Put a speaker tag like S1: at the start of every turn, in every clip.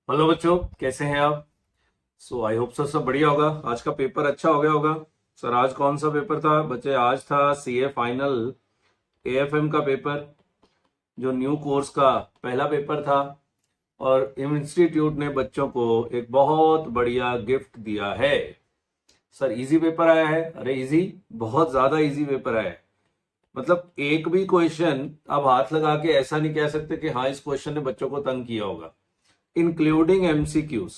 S1: Hello बच्चों, कैसे हैं आप। आई होप सर सब बढ़िया होगा। आज का पेपर अच्छा हो गया होगा। सर आज कौन सा पेपर था बच्चे? आज था सीए फाइनल एएफएम का पेपर, जो न्यू कोर्स का पहला पेपर था। और इंस्टीट्यूट ने बच्चों को एक बहुत बढ़िया गिफ्ट दिया है। सर इजी पेपर आया है। अरे इजी, बहुत ज्यादा इजी पेपर आया है। मतलब एक भी क्वेश्चन आप हाथ लगा के ऐसा नहीं कह सकते कि हाँ इस क्वेश्चन ने बच्चों को तंग किया होगा। इंक्लूडिंग एमसीक्यूज,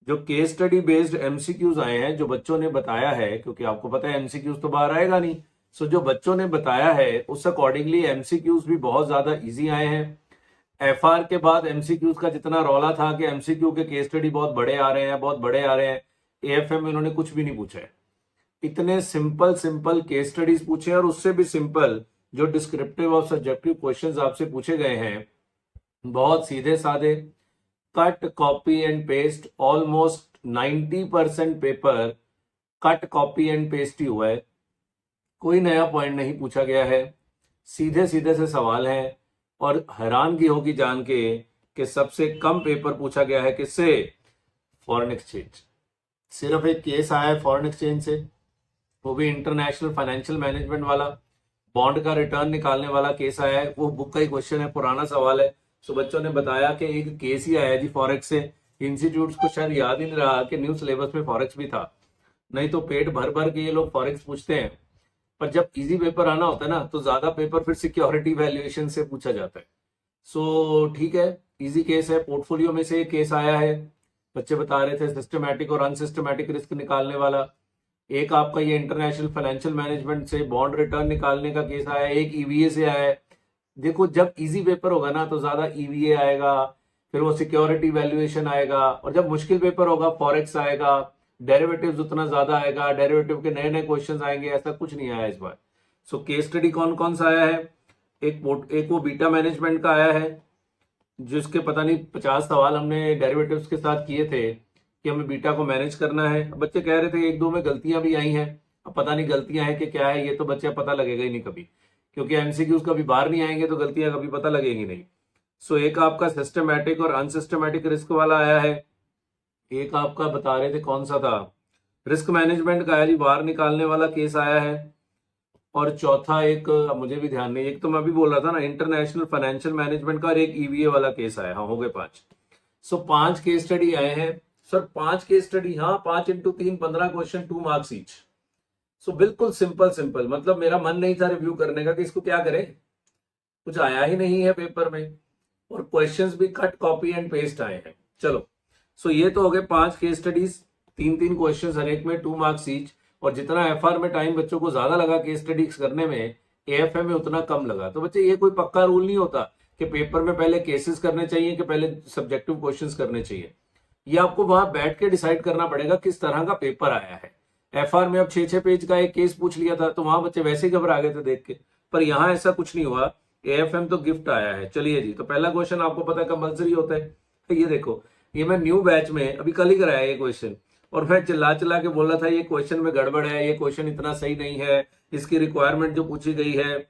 S1: जो केस स्टडी बेस्ड एमसीक्यूज आए हैं, जो बच्चों ने बताया है, क्योंकि आपको पता है एमसीक्यूज तो बाहर आएगा नहीं। जो बच्चों ने बताया है उस अकॉर्डिंगली एमसीक्यूज भी बहुत ज्यादा इजी आए हैं। एफआर के बाद एमसीक्यूज का जितना रौला था कि एमसीक्यू के केस स्टडी बहुत बड़े आ रहे हैं, बहुत बड़े आ रहे हैं, एएफएम में इन्होंने कुछ भी नहीं पूछा है। इतने सिंपल सिंपल केस स्टडीज पूछे हैं, और उससे भी सिंपल जो डिस्क्रिप्टिव और सब्जेक्टिव क्वेश्चंस आपसे पूछे गए हैं, बहुत सीधे साधे। Cut copy and paste, almost 90% paper cut copy and paste ही हुआ है। कोई नया पॉइंट नहीं पूछा गया है, सीधे सीधे से सवाल हैं। और हैरानगी होगी जान के कि सबसे कम पेपर पूछा गया है किससे? Foreign exchange. सिर्फ एक केस आया है फॉरेन एक्सचेंज से, वो भी इंटरनेशनल फाइनेंशियल मैनेजमेंट वाला, बॉन्ड का रिटर्न निकालने वाला केस आया है। वो बुक का ही क्वेश्चन है, पुराना सवाल है। बच्चों ने बताया कि एक केस ही आया है जी फॉरेक्स से। इंस्टीट्यूट को शायद याद ही नहीं रहा कि न्यू सिलेबस में फॉरेक्स भी था, नहीं तो पेट भर भर के ये लोग फॉरेक्स पूछते हैं। पर जब इजी पेपर आना होता है ना, तो ज्यादा पेपर फिर सिक्योरिटी वैल्यूएशन से पूछा जाता है। ठीक है, इजी केस है। पोर्टफोलियो में से एक केस आया है, बच्चे बता रहे थे सिस्टमैटिक और अनसिस्टमैटिक रिस्क निकालने वाला। एक आपका ये इंटरनेशनल फाइनेंशियल मैनेजमेंट से बॉन्ड रिटर्न निकालने का केस आया है। एक ईवीए से आया है। देखो जब इजी पेपर होगा ना तो ज्यादा ईवीए आएगा, फिर वो सिक्योरिटी वैल्यूएशन आएगा। और जब मुश्किल पेपर होगा फॉरेक्स आएगा, डेरिवेटिव्स उतना ज्यादा आएगा, डेरिवेटिव के नए नए क्वेश्चंस आएंगे। ऐसा कुछ नहीं आया इस बार। केस स्टडी कौन कौन सा आया है? एक वो बीटा मैनेजमेंट का आया है, जिसके पता नहीं 50 सवाल हमने डेरिवेटिव्स के साथ किए थे कि हमें बीटा को मैनेज करना है। अब बच्चे कह रहे थे एक दो में गलतियां भी आई हैं। अब पता नहीं गलतियां हैं कि क्या है, ये तो बच्चे पता लगेगा ही नहीं कभी, क्योंकि एमसीक्यूज कभी बाहर नहीं आएंगे तो गलतियां कभी पता लगेंगी नहीं। एक आपका सिस्टमैटिक और अनसिस्टमैटिक रिस्क वाला आया है। एक आपका बता रहे थे कौन सा था, रिस्क मैनेजमेंट का है जी, बाहर निकालने वाला केस आया है। और चौथा एक, अब मुझे भी ध्यान नहीं, एक तो मैं भी बोल रहा था ना इंटरनेशनल फाइनेंशियल मैनेजमेंट का, और एक ईवीए वाला केस आया। हाँ हो गए 5। 5 केस स्टडी आए हैं। सर 5 केस स्टडी, हाँ 5 इंटू 3 15 क्वेश्चन, 2 मार्क्स ईच। बिल्कुल सिंपल सिंपल। मतलब मेरा मन नहीं था रिव्यू करने का कि इसको क्या करें, कुछ आया ही नहीं है पेपर में, और क्वेश्चंस भी कट कॉपी एंड पेस्ट आए हैं। चलो ये तो हो गए 5 केस स्टडीज, 3-3 क्वेश्चन हर एक में, 2 मार्क्स ईच। और जितना एफआर में टाइम बच्चों को ज्यादा लगा केस स्टडीज करने में, एएफएम में उतना कम लगा। तो बच्चे ये कोई पक्का रूल नहीं होता कि पेपर में पहले केसेस करने चाहिए कि पहले सब्जेक्टिव क्वेश्चंस करने चाहिए। ये आपको वहां बैठ के डिसाइड करना पड़ेगा किस तरह का पेपर आया है। एफआर में अब 6-6 पेज का एक केस पूछ लिया था तो वहां बच्चे वैसे ही घबरा गए थे देख के, पर यहाँ ऐसा कुछ नहीं हुआ। एएफएम तो गिफ्ट आया है। चलिए जी, तो पहला क्वेश्चन आपको पता है कंपल्सरी होता है। तो ये देखो, ये मैं न्यू बैच में अभी कल ही कराया ये क्वेश्चन, और मैं चिल्ला चिल्ला के बोल रहा था ये क्वेश्चन में गड़बड़ है, ये क्वेश्चन इतना सही नहीं है, इसकी रिक्वायरमेंट जो पूछी गई है।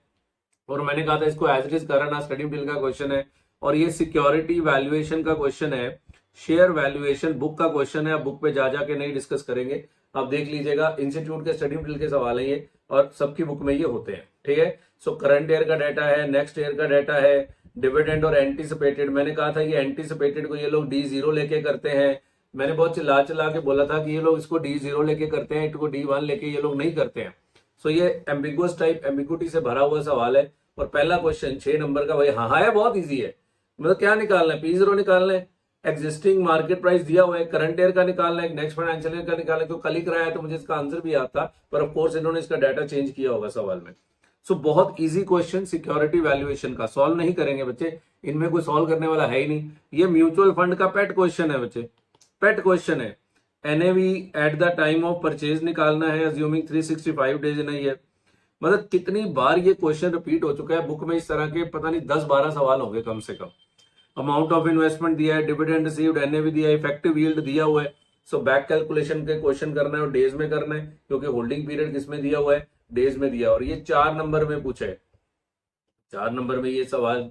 S1: और मैंने कहा था इसको एज इट इज करना, स्टडी मटेरियल का क्वेश्चन है। और ये सिक्योरिटी वैल्यूएशन का क्वेश्चन है, शेयर वैल्यूएशन बुक का क्वेश्चन है। अब बुक पे जा जाके नहीं डिस्कस करेंगे, आप देख लीजिएगा, इंस्टीट्यूट के स्टडी मटेरियल के सवाल है ये, और सबकी बुक में ये होते हैं। ठीक है, करंट ईयर का डाटा है, नेक्स्ट ईयर का डाटा है, डिविडेंड और एंटीसिपेटेड। मैंने कहा था ये एंटीसिपेटेड को ये लोग D0 लेके करते हैं। मैंने बहुत चिल्ला चिल्ला के बोला था कि ये लोग इसको D0 लेके करते हैं, इसको D1 लेके ये लोग नहीं करते हैं। ये एम्बिगुअस टाइप, एम्बिगुटी से भरा हुआ सवाल है। और पहला क्वेश्चन 6 नंबर का, भाई हाँ है, बहुत इजी है। मतलब क्या निकालना है, P0 निकालना है, एग्जिस्टिंग मार्केट प्राइस दिया हुआ है, करंट ईयर का निकालना है, नेक्स्ट फाइनेंशियल ईयर का निकालना है। तो कल ही कराया तो मुझे इसका आंसर भी याद था, पर ऑफ कोर्स इन्होंने इसका डाटा चेंज किया होगा सवाल में। बहुत इजी क्वेश्चन, सिक्योरिटी वैल्यूएशन का। सॉल्व नहीं करेंगे बच्चे, इनमें कोई सॉल्व करने वाला है ही नहीं। ये म्यूचुअल फंड का पेट क्वेश्चन है बच्चे, पेट क्वेश्चन है। NAV at the time of purchase निकालना है, assuming 365 days in a year. मतलब कितनी बार ये क्वेश्चन रिपीट हो चुका है बुक में, इस तरह के पता नहीं 10-12 सवाल होंगे कम से कम। अमाउंट ऑफ इन्वेस्टमेंट दिया है, डिविडेंड रिसीव्ड, एनएवी दिया है, इफेक्टिव यील्ड दिया हुआ है। बैक कैलकुलेशन के क्वेश्चन करना है और डेज में करना है, क्योंकि होल्डिंग पीरियड किसमें दिया हुआ है, डेज में दिया। और ये 4 नंबर में पूछा है। 4 नंबर में ये सवाल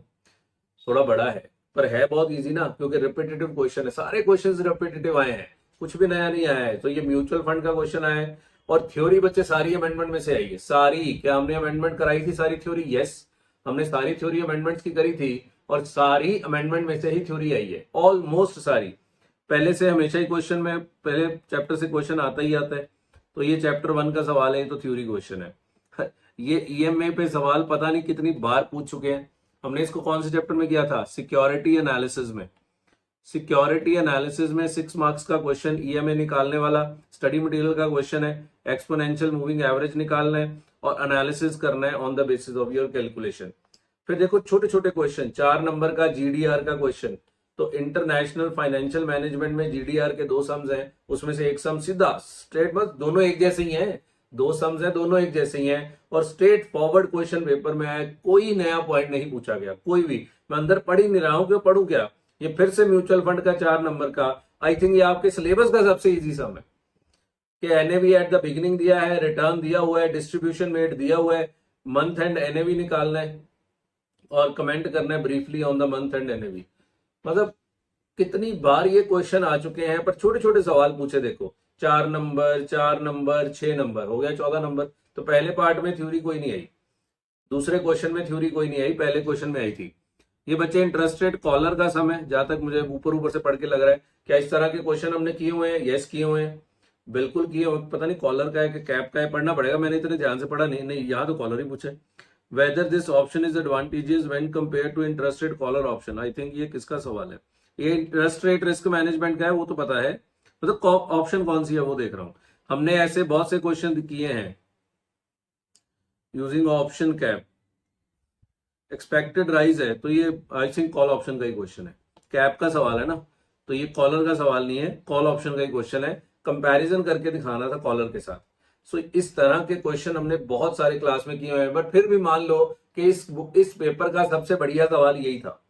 S1: थोड़ा बड़ा है, पर है बहुत इजी ना, क्योंकि रिपीटेटिव क्वेश्चन है, सारे क्वेश्चंस रिपीटेटिव आए हैं, कुछ भी नया नहीं आया है। तो ये म्यूचुअल फंड का क्वेश्चन आया है। और थ्योरी बच्चे सारी अमेंडमेंट में से आई है, सारी। क्या हमने अमेंडमेंट कराई थी सारी थ्योरी? यस, हमने सारी थ्योरी अमेंडमेंट्स की करी थी, और सारी अमेंडमेंट में से ही थ्योरी आई है, ऑलमोस्ट सारी। पहले से हमेशा ही क्वेश्चन में पहले चैप्टर से क्वेश्चन आता ही आता है। तो ये चैप्टर 1 का सवाल है, तो थ्योरी क्वेश्चन है। ये ईएमए पे सवाल पता नहीं कितनी बार पूछ चुके हैं। हमने इसको कौन से चैप्टर में किया था? सिक्योरिटी एनालिसिस में। सिक्योरिटी एनालिसिस में 6 मार्क्स का क्वेश्चन ईएमए निकालने वाला स्टडी मटेरियल का क्वेश्चन है। एक्सपोनेंशियल मूविंग एवरेज निकालना है और एनालिसिस करना है on the basis of your calculation. फिर देखो छोटे छोटे क्वेश्चन, 4 नंबर का जीडीआर का क्वेश्चन। तो इंटरनेशनल फाइनेंशियल मैनेजमेंट में जीडीआर के 2 सम्स हैं, उसमें से एक सम सीधा स्ट्रेट, बस दोनों एक जैसे ही हैं, 2 सम्स हैं, दोनों एक जैसे ही हैं, और स्ट्रेट फॉरवर्ड क्वेश्चन पेपर में आया, कोई नया पॉइंट नहीं पूछा गया, कोई भी। मैं अंदर पढ़ ही नहीं रहा हूं, क्यों पढ़ू क्या? ये फिर से म्यूचुअल फंड का 4 नंबर का, आई थिंक ये आपके सिलेबस का सबसे इजी सम है कि एनएवी एट द बिगिनिंग दिया है, रिटर्न दिया हुआ है, डिस्ट्रीब्यूशन मेट दिया हुआ है, मंथ एंड एनएवी निकालना है और कमेंट करना है briefly on the month and NAV. मतलब कितनी बार ये क्वेश्चन आ चुके हैं, पर छोटे छोटे सवाल पूछे। देखो 4 नंबर, 4 नंबर, 6 नंबर, हो गया 14 नंबर। तो पहले पार्ट में थ्योरी कोई नहीं आई, दूसरे क्वेश्चन में थ्योरी कोई नहीं आई, पहले क्वेश्चन में आई थी। ये बच्चे इंटरेस्ट रेट कॉलर का सम है, जहां तक मुझे ऊपर ऊपर से पढ़ के लग रहा है। क्या इस तरह के क्वेश्चन हमने किए हुए हैं? यस किए हुए हैं, बिल्कुल किए हुए। पता नहीं कॉलर का है कि कैप का है, पढ़ना पड़ेगा, मैंने इतने ध्यान से पढ़ा नहीं। नहीं, यहाँ तो कॉलर ही पूछे। Whether this option is advantages when compare to interest rate collar option. I think ये किसका सवाल है? ये इंटरेस्ट रेट रिस्क मैनेजमेंट का है, वो तो पता है, मतलब ऑप्शन कौन सी है वो देख रहा हूं। हमने ऐसे बहुत से क्वेश्चन किए हैं using option cap. Expected rise है, तो ये आई थिंक कॉल ऑप्शन का ही क्वेश्चन है, कैप का सवाल है ना, तो ये कॉलर का सवाल नहीं है, कॉल ऑप्शन का ही क्वेश्चन है। कंपैरिजन करके दिखाना था कॉलर के साथ। सो इस तरह के क्वेश्चन हमने बहुत सारे क्लास में किए हुए हैं, बट फिर भी मान लो कि इस पेपर का सबसे बढ़िया सवाल यही था।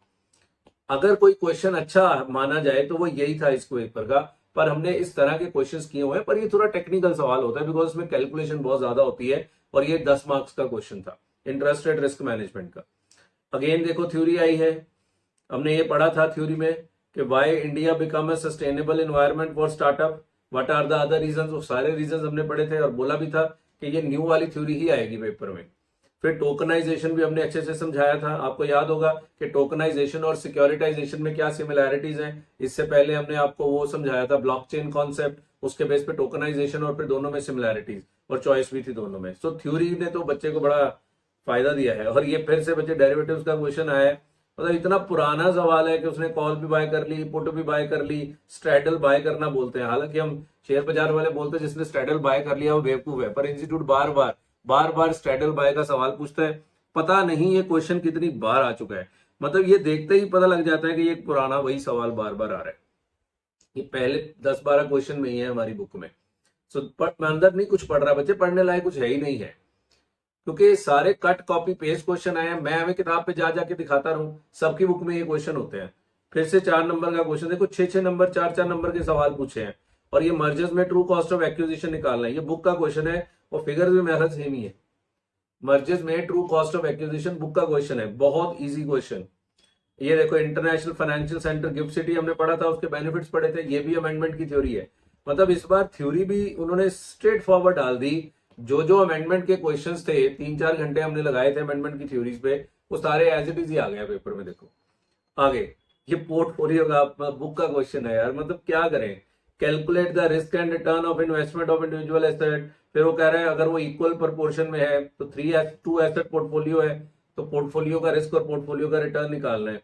S1: अगर कोई क्वेश्चन अच्छा माना जाए तो वो यही था इस पेपर का। पर हमने इस तरह के क्वेश्चंस किए हुए हैं, पर ये थोड़ा टेक्निकल सवाल होता है, बिकॉज इसमें कैलकुलेशन बहुत ज्यादा होती है। और ये 10 मार्क्स का क्वेश्चन था इंटरेस्ट रेट रिस्क मैनेजमेंट का। अगेन देखो थ्योरी आई है, हमने ये पढ़ा था थ्योरी में कि why India become a sustainable environment for startup, what are the other reasons. वो सारे रीजंस हमने पढ़े थे और बोला भी था कि ये न्यू वाली थ्योरी ही आएगी पेपर में। फिर टोकनाइजेशन भी हमने अच्छे से समझाया था। आपको याद होगा कि टोकनाइजेशन और सिक्योरिटाइजेशन में क्या सिमिलैरिटीज हैं। इससे पहले हमने आपको वो समझाया था ब्लॉकचेन कॉन्सेप्ट, उसके बेस पे टोकनाइजेशन, और फिर दोनों में सिमिलैरिटीज और चॉइस भी थी दोनों में। सो थ्योरी ने तो बच्चे को बड़ा फायदा दिया है। और ये फिर से बच्चे डेरिवेटिव्स का क्वेश्चन आया है, मतलब इतना पुराना सवाल है कि उसने कॉल भी बाय कर ली, पुट भी बाय कर ली, स्ट्रैडल बाय करना बोलते हैं। हालांकि हम शेयर बाजार वाले बोलते हैं जिसने स्ट्रैडल बाय कर लिया वो बेवकूफ है, पर इंस्टीट्यूट बार बार स्ट्रैडल बाय का सवाल पूछता है। पता नहीं ये क्वेश्चन कितनी बार आ चुका है, मतलब ये देखते ही पता लग जाता है कि ये पुराना वही सवाल बार बार आ रहा है। ये पहले 10-12 क्वेश्चन में ही है हमारी बुक में। सो मैं अंदर नहीं कुछ पढ़ रहा, बच्चे पढ़ने लायक कुछ है ही नहीं है, क्योंकि सारे कट कॉपी पेस्ट क्वेश्चन आए हैं। मैं हमें किताब पे जा जाके दिखाता रहूं, सबकी बुक में ये क्वेश्चन होते हैं। फिर से 4 नंबर का क्वेश्चन देखो, 6-6 नंबर, 4-4 नंबर के सवाल पूछे हैं। और ये मर्जर्स में ट्रू कॉस्ट ऑफ एक्विजिशन निकालना है, ये बुक का क्वेश्चन है, और फिगर भी मेरा सेम ही है। मर्जर्स में true cost of acquisition book का क्वेश्चन है, बहुत इजी क्वेश्चन। ये देखो international financial centre gift city हमने पढ़ा था, उसके बेनिफिट्स पढ़े थे, ये भी अमेंडमेंट की थ्योरी है। मतलब इस बार थ्योरी भी उन्होंने स्ट्रेट फॉरवर्ड डाल दी। जो अमेंडमेंट के क्वेश्चंस थे, 3-4 घंटे हमने लगाए थे अमेंडमेंट की थ्योरीज पे, वो सारे एज इट इज ही आ गया पेपर में। देखो आगे ये पोर्टफोलियो का बुक का क्वेश्चन है यार, मतलब क्या करें। Calculate the risk and return of investment of individual asset. फिर वो कह रहे हैं अगर वो इक्वल प्रोपोर्शन में है तो 2 एसेट पोर्टफोलियो है, तो पोर्टफोलियो का रिस्क और पोर्टफोलियो का रिटर्न निकालना है।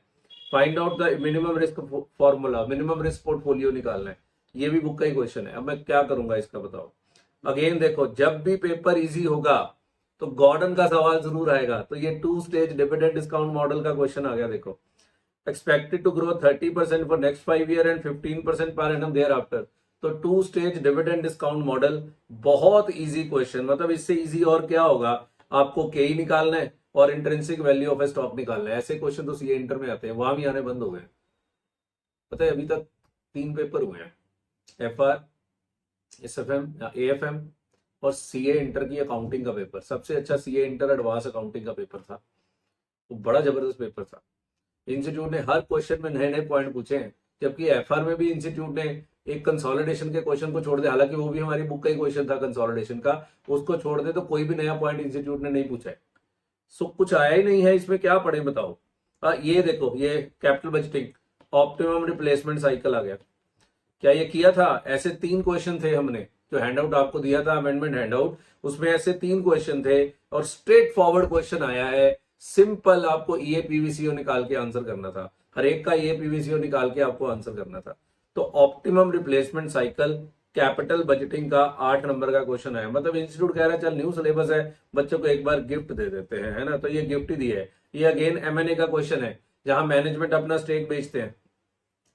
S1: Find out the minimum risk formula, minimum risk portfolio निकालना है। ये भी बुक का ही क्वेश्चन है। अब मैं क्या करूंगा इसका बताओ। अगेन देखो जब भी पेपर इजी होगा तो गॉर्डन का सवाल जरूर आएगा। तो ये 2 स्टेज डिविडेंड डिस्काउंट मॉडल का क्वेश्चन आ गया। देखो expected to grow 30% for next 5 year and 15% per annum thereafter। तो 2 स्टेज डिविडेंड डिस्काउंट मॉडल, बहुत इजी क्वेश्चन। मतलब इससे इजी और क्या होगा, आपको केई निकालना है और intrinsic value of A stock निकालना है। ऐसे क्वेश्चन तो सीए इंटर में आते हैं, वहां भी आने बंद हो गए। पता है अभी तक 3 पेपर हुए हैं, एफआर, एसएफएम या एएफएम और सीए इंटर की अकाउंटिंग का पेपर। सबसे अच्छा सीए इंटर एडवांस अकाउंटिंग का पेपर था, वो बड़ा जबरदस्त पेपर था। इंस्टीट्यूट ने हर क्वेश्चन में नए नए पॉइंट पूछे हैं, जबकि एफआर में भी इंस्टीट्यूट ने एक कंसोलिडेशन के क्वेश्चन को छोड़ दे, हालांकि वो भी हमारी बुक का ही क्वेश्चन था कंसोलिडेशन का, उसको छोड़ दे तो कोई भी नया पॉइंट इंस्टीट्यूट ने नहीं पूछा है। सो कुछ आया ही नहीं है इसमें, क्या पढ़े बताओ। ये देखो, ये capital budgeting optimum replacement cycle आ गया। क्या ये किया था? ऐसे 3 क्वेश्चन थे, हमने जो हैंडआउट आपको दिया था अमेंडमेंट हैंडआउट, उसमें ऐसे 3 क्वेश्चन थे और स्ट्रेट फॉरवर्ड क्वेश्चन आया है। सिंपल, आपको ईए पीवीसीओ निकाल के आंसर करना था, हर एक का ईए पीवीसीओ निकाल के आपको आंसर करना था। तो optimum replacement cycle capital budgeting का 8 नंबर का क्वेश्चन आया। मतलब इंस्टीट्यूट कह रहा है चल न्यू सिलेबस है, बच्चों को एक बार गिफ्ट दे देते हैं, है ना। तो ये गिफ्ट ही दिया है। ये अगेन एमएनए का क्वेश्चन है, जहां मैनेजमेंट अपना स्टेक बेचते हैं,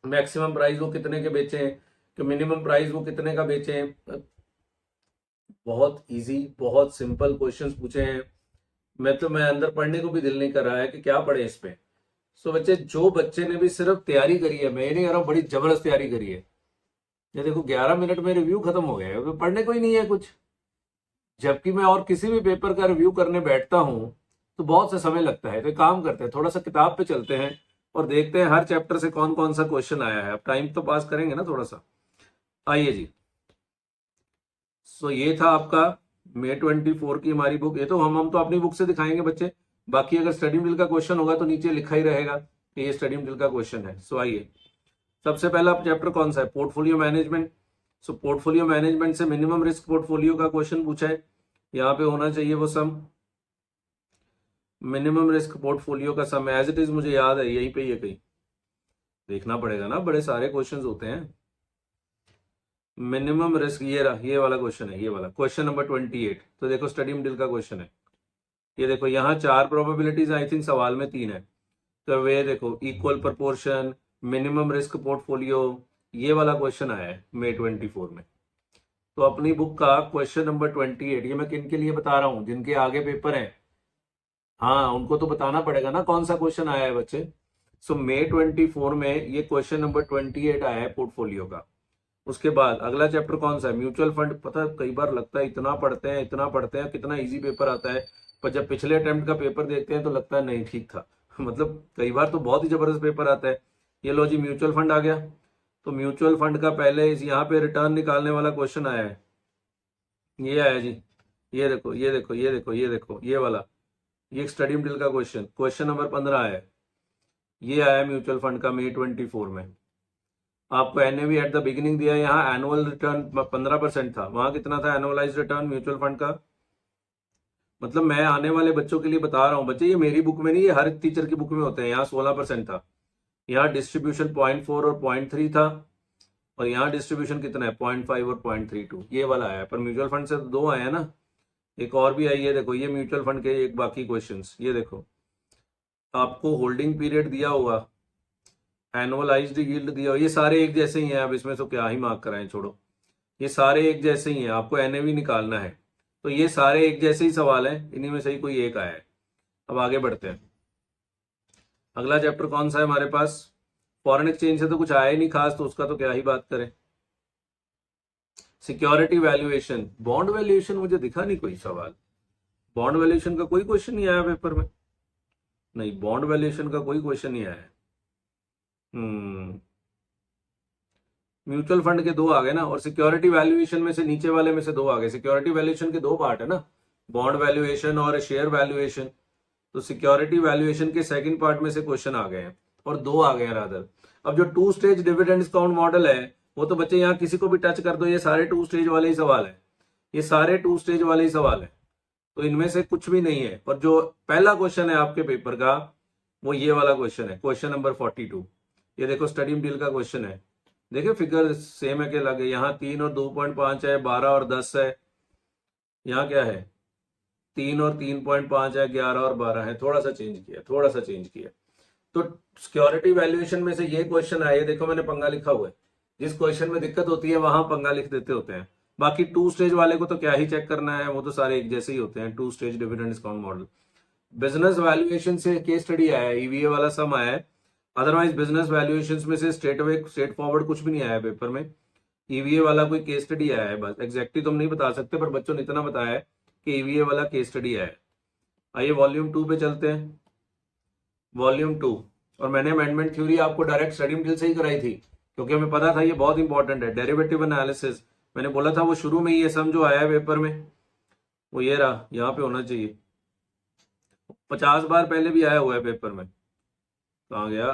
S1: मैक्सिमम प्राइस वो कितने के बेचे हैं, कि मिनिमम प्राइस वो कितने का बेचे हैं। बहुत इजी, बहुत सिंपल क्वेश्चंस पूछे हैं। मैं अंदर पढ़ने को भी दिल नहीं कर रहा है कि क्या पढ़े इस पे। सो बच्चे, जो बच्चे ने भी सिर्फ तैयारी करी है, मैं ये नहीं कह रहा हूँ बड़ी जबरदस्त तैयारी करी है, ये देखो 11 मिनट में रिव्यू खत्म हो गया है, तो पढ़ने को ही नहीं है कुछ। जबकि मैं और किसी भी पेपर का रिव्यू करने बैठता हूँ तो बहुत सा समय लगता है। तो एक काम करते हैं, थोड़ा सा किताब पे चलते हैं और देखते हैं हर चैप्टर से कौन कौन सा क्वेश्चन आया है। अब टाइम तो पास करेंगे ना थोड़ा सा। आइए जी। सो ये था आपका May 24 की हमारी बुक। ये तो हम तो अपनी बुक से दिखाएंगे बच्चे, बाकी अगर स्टडी मटेरियल का क्वेश्चन होगा तो नीचे लिखा ही रहेगा कि ये स्टडी मटेरियल का क्वेश्चन है। सो आइए, सबसे पहला चैप्टर कौन सा है? Portfolio management. So portfolio management से मिनिमम रिस्क पोर्टफोलियो का क्वेश्चन पूछा है, यहाँ पे होना चाहिए वो सम, मिनिमम रिस्क पोर्टफोलियो का सम एज इट इज मुझे याद है, यहीं पे ये कहीं देखना पड़ेगा ना, बड़े सारे क्वेश्चंस होते हैं। मिनिमम रिस्क, ये रहा, ये वाला क्वेश्चन है, ये वाला क्वेश्चन नंबर 28। तो देखो स्टडी मटेरियल का क्वेश्चन है, ये देखो यहाँ 4 प्रोबेबिलिटीज, आई थिंक सवाल में 3 है। तो वे देखो equal proportion, minimum risk portfolio, ये वाला क्वेश्चन आया है May 24 में। तो अपनी बुक का क्वेश्चन नंबर 28, ये मैं किन के लिए बता रहा हूँ? जिनके आगे पेपर है, हाँ उनको तो बताना पड़ेगा ना कौन सा क्वेश्चन आया है बच्चे। सो May 24 में ये क्वेश्चन नंबर 28 आया है पोर्टफोलियो का। उसके बाद अगला चैप्टर कौन सा है? Mutual fund. पता है कई बार लगता है इतना पढ़ते हैं इतना पढ़ते हैं, कितना इजी पेपर आता है, पर जब पिछले अटेम्प्ट का पेपर देखते हैं तो लगता है नहीं ठीक था। मतलब कई बार तो बहुत ही जबरदस्त पेपर आता है। ये लो जी, म्यूचुअल फंड आ गया। तो म्यूचुअल फंड का पहले इस यहाँ पे रिटर्न निकालने वाला क्वेश्चन आया है, ये आया जी। ये देखो ये देखो ये देखो ये देखो ये वाला, ये स्टडी मटेरियल का क्वेश्चन, क्वेश्चन नंबर 15 है, ये आया म्यूचुअल फंड का May 24 में। आपको एनएवी एट द बिगिनिंग दिया है, यहाँ एनुअल रिटर्न 15% था, वहां कितना था एनुअलाइज रिटर्न म्यूचुअल फंड का। मतलब मैं आने वाले बच्चों के लिए बता रहा हूँ बच्चे, ये मेरी बुक में नहीं, ये हर टीचर की बुक में होते हैं। यहाँ 16% था, यहाँ डिस्ट्रीब्यूशन 0.4 और 0.3 था, और यहाँ डिस्ट्रीब्यूशन कितना है 0.5 और 0.32, ये वाला आया। पर म्यूचुअल फंड से तो 2 आए हैं ना, एक और भी आई है, देखो ये म्यूचुअल फंड के एक बाकी क्वेश्चंस, ये देखो आपको होल्डिंग पीरियड दिया हुआ, एनुअलाइज्ड यील्ड दिया हुआ, ये सारे एक जैसे ही हैं। अब इसमें तो क्या ही मार्क कराएं, छोड़ो, ये सारे एक जैसे ही हैं, आपको एनएवी निकालना है। तो ये सारे एक जैसे ही सवाल हैं, इन्हीं में से ही कोई एक आया है। अब आगे बढ़ते हैं, अगला चैप्टर कौन सा है हमारे पास? फॉरेन एक्सचेंज से तो कुछ आया ही नहीं खास, तो उसका तो क्या ही बात करें। सिक्योरिटी वैल्यूएशन, बॉन्ड वैल्यूएशन मुझे दिखा नहीं कोई सवाल, बॉन्ड वैल्यूएशन का कोई क्वेश्चन नहीं आया पेपर में, नहीं बॉन्ड वैल्यूएशन का कोई क्वेश्चन नहीं आया है। म्यूचुअल फंड के 2 आ गए ना, और सिक्योरिटी वैल्यूएशन में से नीचे वाले में से 2 आ गए। सिक्योरिटी वैल्यूएशन के 2 पार्ट है ना, बॉन्ड वैल्यूएशन और शेयर वैल्यूएशन। तो सिक्योरिटी वैल्यूएशन के सेकंड पार्ट में से क्वेश्चन आ गए हैं, और 2 आ गए हैं रादर। अब जो 2 स्टेज डिविडेंड डिस्काउंट मॉडल है, वो तो बच्चे यहाँ किसी को भी टच कर दो, ये सारे 2 स्टेज वाले ही सवाल है, ये सारे 2 स्टेज वाले ही सवाल है। तो इनमें से कुछ भी नहीं है। पर जो पहला क्वेश्चन है आपके पेपर का, वो ये वाला क्वेश्चन है, क्वेश्चन नंबर 42। ये देखो स्टडी मटेरियल का क्वेश्चन है, देखिए फिगर सेम है, क्या लगे, यहाँ 3 और 2.5 है, 12 और 10 है, यहाँ क्या है 3 और 3.5 है, 11 और 12 है, थोड़ा सा चेंज किया, थोड़ा सा चेंज किया। तो सिक्योरिटी वैल्यूएशन में से ये क्वेश्चन आया, देखो मैंने पंगा लिखा हुआ है, जिस क्वेश्चन में दिक्कत होती है वहां पंगा लिख देते होते हैं। बाकी 2 स्टेज वाले को तो क्या ही चेक करना है, वो तो सारे एक जैसे ही होते हैं, 2 stage dividend discount model. Business valuation से केस स्टडी आया है, ईवीए वाला सम आया है। अदरवाइज बिजनेस वैल्यूएशन में से स्ट्रेट फॉरवर्ड कुछ भी नहीं आया पेपर में, ईवीए वाला कोई केस स्टडी आया है बस। एग्जैक्टली तो हम नहीं बता सकते, पर बच्चों ने इतना बताया है कि ईवीए वाला केस स्टडी आया है। आइए वॉल्यूम 2 पे चलते हैं। वॉल्यूम 2 और मैंने अमेंडमेंट थ्योरी आपको डायरेक्ट स्टडी मटेरियल से ही कराई थी, क्योंकि हमें पता था ये बहुत इंपॉर्टेंट है। डेरिवेटिव एनालिसिस मैंने बोला था वो शुरू में ही ये सम जो आया है पेपर में वो ये रहा, यहाँ पे होना चाहिए। 50 बार पहले भी आया हुआ है पेपर में। कहाँ गया?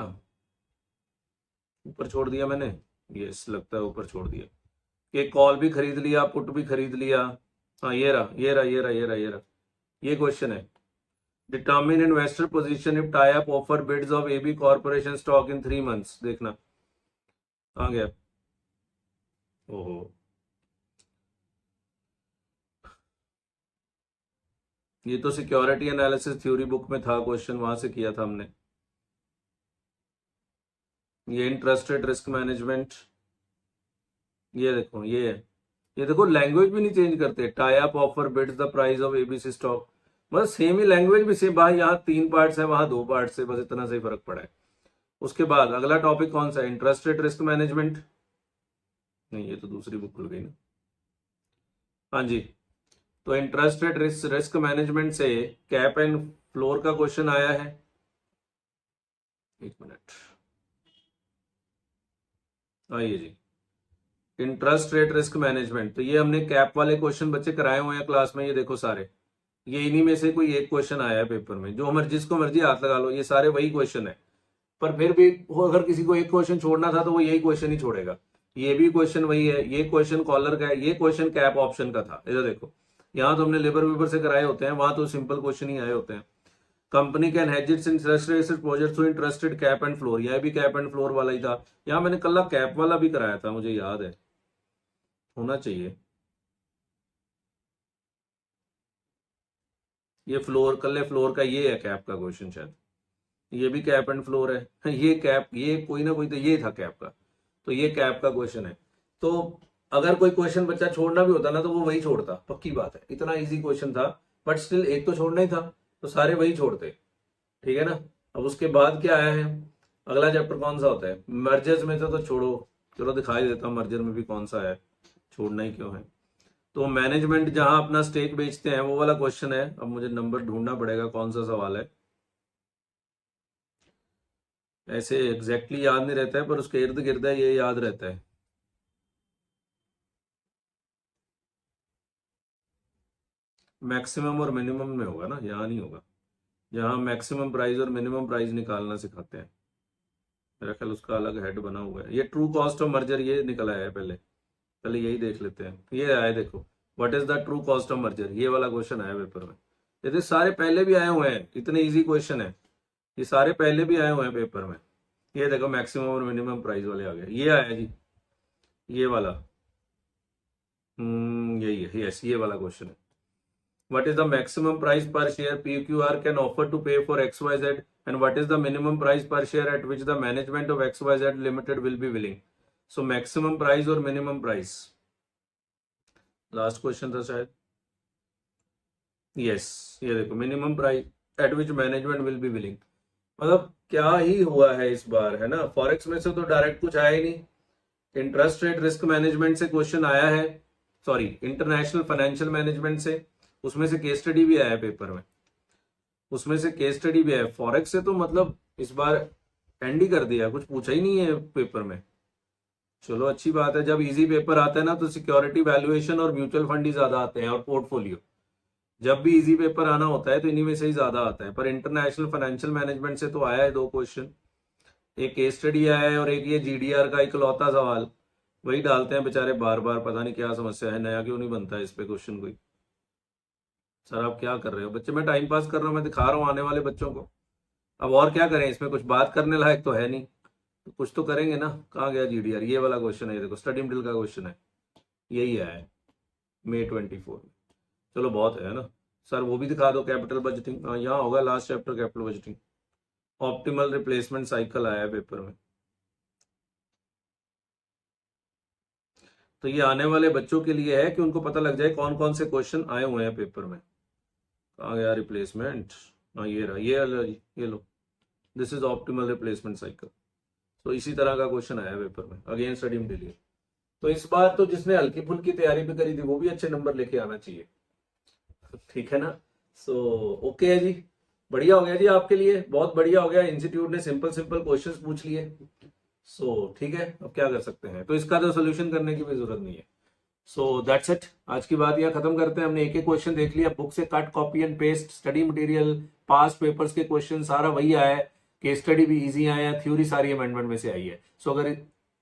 S1: ऊपर छोड़ दिया मैंने, ये लगता है ऊपर छोड़ दिया। ये कॉल भी खरीद लिया, पुट भी खरीद लिया। हाँ ये रहा, ये रहा, ये रहा, ये रहा, ये रहा। ये क्वेश्चन है, determine investor position if tie up offer bids of AB corporation stock in 3 months. देखना आ गया। ओहो, ये तो सिक्योरिटी एनालिसिस थ्योरी बुक में था क्वेश्चन, वहां से किया था हमने। ये इंटरेस्टेड रिस्क मैनेजमेंट, ये देखो ये है। ये देखो लैंग्वेज भी नहीं चेंज करते, tie up offer bids the price of ABC stock, बस सेम ही लैंग्वेज भी सेम। भाई यहाँ 3 पार्ट्स है, वहां 2 पार्ट्स है, बस इतना से ही फर्क पड़ा है। उसके बाद अगला टॉपिक कौन सा है? Interested risk management. नहीं ये तो दूसरी बुक खुल गई ना। हाँ जी, तो इंटरेस्टेड रिस्क मैनेजमेंट से कैप एंड फ्लोर का क्वेश्चन आया है। एक मिनट, आइए जी, इंटरेस्ट रेट रिस्क मैनेजमेंट। तो ये हमने कैप वाले क्वेश्चन बच्चे कराए हुए हैं क्लास में, ये देखो सारे, ये इन्हीं में से कोई एक क्वेश्चन आया है पेपर में, जो मर्जी जिसको मर्जी हाथ लगा लो, ये सारे वही क्वेश्चन है। पर फिर भी वो अगर किसी को एक क्वेश्चन छोड़ना था तो वो यही क्वेश्चन ही छोड़ेगा। ये भी क्वेश्चन वही है, ये क्वेश्चन कॉलर का है, ये क्वेश्चन कैप ऑप्शन का था। इधर देखो, यहाँ तो हमने लेबर वेबर से कराए होते हैं, वहां तो सिंपल क्वेश्चन ही आए होते हैं। Company can has its interest rate exposure through interested cap and floor, यह भी कैप एंड फ्लोर वाला ही था। यहाँ मैंने कल कैप वाला भी कराया था, मुझे याद है, होना चाहिए। ये फ्लोर, कल फ्लोर का ये है कैप का क्वेश्चन शायद, ये भी कैप एंड फ्लोर है। ये कैप, ये कोई ना कोई तो ये था कैप का, तो ये कैप का क्वेश्चन है। तो अगर कोई क्वेश्चन बच्चा छोड़ना भी होता ना तो वो वही छोड़ता, पक्की बात है, इतना इजी क्वेश्चन था। बट स्टिल एक तो छोड़ना ही था, तो सारे वही छोड़ते, ठीक है ना। अब उसके बाद क्या आया है, अगला चैप्टर कौन सा होता है? मर्जर्स में तो छोड़ो, चलो दिखाई देता हूँ मर्जर में भी कौन सा है, छोड़ना ही क्यों है। तो मैनेजमेंट जहां अपना स्टेक बेचते हैं वो वाला क्वेश्चन है। अब मुझे नंबर ढूंढना पड़ेगा कौन सा सवाल है, ऐसे एग्जैक्टली याद नहीं रहता है, पर उसके इर्द गिर्द है, ये याद रहता है। मैक्सिमम और मिनिमम में होगा ना, यहाँ नहीं होगा, जहाँ मैक्सिमम प्राइस और मिनिमम प्राइस निकालना सिखाते हैं। मेरा ख्याल उसका अलग हेड बना हुआ है। ये ट्रू कॉस्ट ऑफ मर्जर ये निकल आया है, पहले पहले यही देख लेते हैं। ये आया देखो, what is the true cost of merger, ये वाला क्वेश्चन आया पेपर में। ये तो सारे पहले भी आए हुए हैं, इतने इजी क्वेश्चन है, ये सारे पहले भी आए हुए हैं पेपर में। ये देखो मैक्सिमम और मिनिमम प्राइस वाले आ गए, ये आया जी, ये वाला। यही है, यस, ये वाला क्वेश्चन है। What is the maximum price per share PQR can offer to pay for XYZ, and what is the minimum price per share at which the management of XYZ Limited will be willing? So maximum price और minimum price, last question था शायद। Yes, ये देखो minimum price at which management will be willing. मतलब क्या ही हुआ है इस बार, है ना। फॉरेक्स में से तो डायरेक्ट कुछ आया ही नहीं, इंटरेस्ट रेट रिस्क मैनेजमेंट से क्वेश्चन आया है, सॉरी इंटरनेशनल फाइनेंशियल मैनेजमेंट से, उसमें से केस स्टडी भी आया है पेपर में, उसमें से केस स्टडी भी आया। फॉरेक्स से तो मतलब इस बार एंड ही कर दिया, कुछ पूछा ही नहीं है पेपर में। चलो अच्छी बात है, जब इजी पेपर आता है ना तो सिक्योरिटी वैल्यूएशन और म्यूचुअल फंड ही ज्यादा आते हैं, और पोर्टफोलियो। जब भी इजी पेपर आना होता है तो इन्हीं में से ही ज्यादा आता है। पर इंटरनेशनल फाइनेंशियल मैनेजमेंट से तो आया है 2 क्वेश्चन, एक केस स्टडी आया है और एक ये जीडीआर का इकलौता सवाल, वही डालते हैं बेचारे बार बार, पता नहीं क्या समस्या है, नया क्यों नहीं बनता है इस पे क्वेश्चन कोई। सर आप क्या कर रहे हो बच्चे? मैं टाइम पास कर रहा हूँ, मैं दिखा रहा हूँ आने वाले बच्चों को। अब और क्या करें, इसमें कुछ बात करने लायक तो है नहीं, तो कुछ तो करेंगे ना। कहाँ गया जीडीआर, ये वाला क्वेश्चन है, ये देखो स्टडी मटेरियल का क्वेश्चन है, यही आया है May 24 में। चलो बहुत है ना सर, वो भी दिखा दो। कैपिटल बजटिंग, यहाँ होगा last chapter capital budgeting. Optimal replacement cycle आया है पेपर में। तो ये आने वाले बच्चों के लिए है कि उनको पता लग जाए कौन कौन से क्वेश्चन आए हुए हैं पेपर में। कहाँ गया रिप्लेसमेंट, हाँ ये रहा, ये लो, this is optimal replacement cycle. तो इसी तरह का क्वेश्चन आया पेपर में, अगेन स्टडी मटेरियल। तो इस बार तो जिसने हल्की फुल्की तैयारी भी करी थी वो भी अच्छे नंबर लेके आना चाहिए, ठीक है ना। सो ओके है जी, बढ़िया हो गया जी आपके लिए, बहुत बढ़िया हो गया। इंस्टीट्यूट ने सिंपल सिंपल क्वेश्चंस पूछ लिए, सो ठीक है, अब क्या कर सकते हैं, तो इसका तो सोल्यूशन करने की भी जरूरत नहीं है। सो दैट्स इट, आज की बात यह खत्म करते हैं। हमने एक एक क्वेश्चन देख लिया, बुक से cut copy and paste, study material, past papers के क्वेश्चन सारा वही आया है, केस स्टडी भी इजी आया है, थ्योरी सारी अमेंडमेंट में से आई है। सो अगर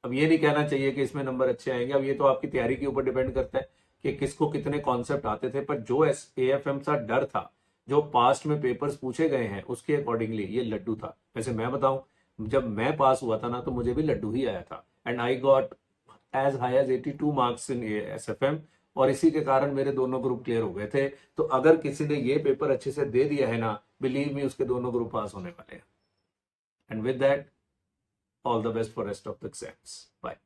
S1: अब ये नहीं कहना चाहिए कि इसमें नंबर अच्छे आएंगे, अब ये तो आपकी तैयारी के ऊपर डिपेंड करता है कि किसको कितने कॉन्सेप्ट आते थे, पर जो AFM सा डर था, जो पास्ट में पेपर्स पूछे गए हैं उसके अकॉर्डिंगली ये लड्डू था। वैसे मैं बताऊं, जब मैं पास हुआ था ना तो मुझे भी लड्डू ही आया था, and I got as high as 82 marks in SFM, और इसी के कारण मेरे दोनों ग्रुप क्लियर हो गए थे। तो अगर किसी ने ये पेपर अच्छे से दे दिया है ना, बिलीव मी उसके दोनों ग्रुप पास होने वाले हैं। And with that, all the best for rest of the exams, bye.